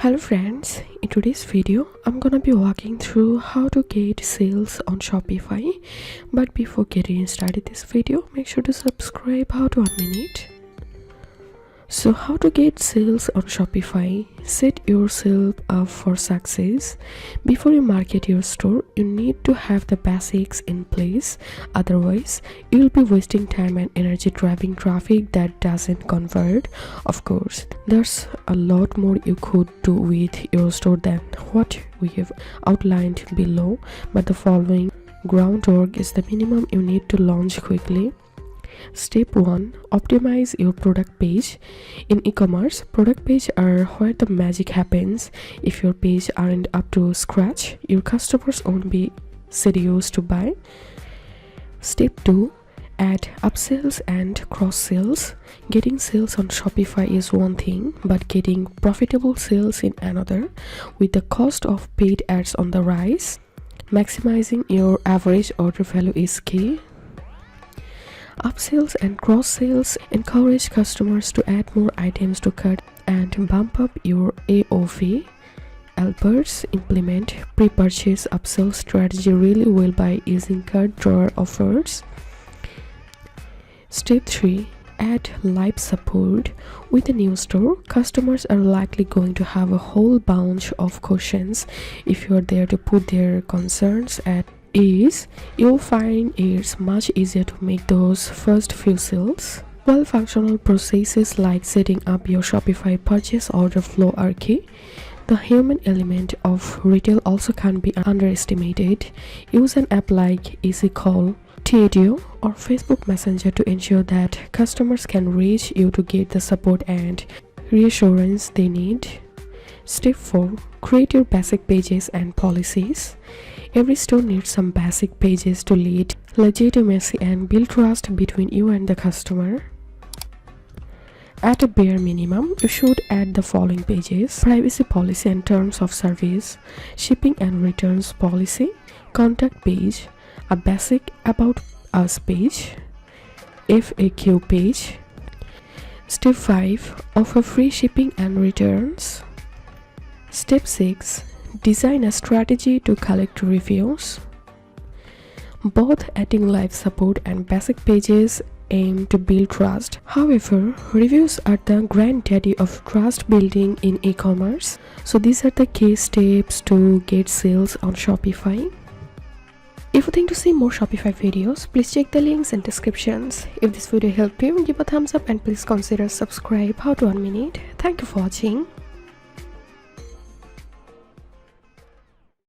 Hello friends, in today's video I'm gonna be walking through how to get sales on Shopify. But before getting started this video, make sure to subscribe. How to 1 minute. So how to get sales on Shopify? Set yourself up for success. Before you market your store, you need to have the basics in place. Otherwise, you'll be wasting time and energy driving traffic that doesn't convert. Of course, there's a lot more you could do with your store than what we have outlined below, but the following groundwork is the minimum you need to launch quickly. Step 1. Optimize your product page. In e-commerce, product pages are where the magic happens. If your page aren't up to scratch, your customers won't be serious to buy. Step 2. Add upsells and cross sales. Getting sales on Shopify is one thing, but getting profitable sales in another. With the cost of paid ads on the rise, maximizing your average order value is key. Upsells and cross sales encourage customers to add more items to cart and bump up your AOV. Helpers implement pre-purchase upsell strategy really well by using cart drawer offers. Step 3. Add live support. With a new store, customers are likely going to have a whole bunch of questions. If you're there to put their concerns at ease, you'll find it's much easier to make those first few sales. While functional processes like setting up your Shopify purchase order flow are key, the human element of retail also can't be underestimated. Use an app like EasyCall, Tedio, or Facebook Messenger to ensure that customers can reach you to get the support and reassurance they need. Step 4. Create your basic pages and policies. Every store needs some basic pages to lead legitimacy and build trust between you and the customer. At a bare minimum, you should add the following pages: privacy policy and terms of service, shipping and returns policy, contact page, a basic about us page, FAQ page. Step 5. Offer free shipping and returns. Step 6. Design a strategy to collect reviews. Both adding live support and basic pages aim to build trust. However, reviews are the granddaddy of trust building in e-commerce. So these are the key steps to get sales on Shopify. If you think to see more Shopify videos, please check the links and descriptions. If this video helped you, give a thumbs up and please consider subscribe. How to 1 minute. Thank you for watching.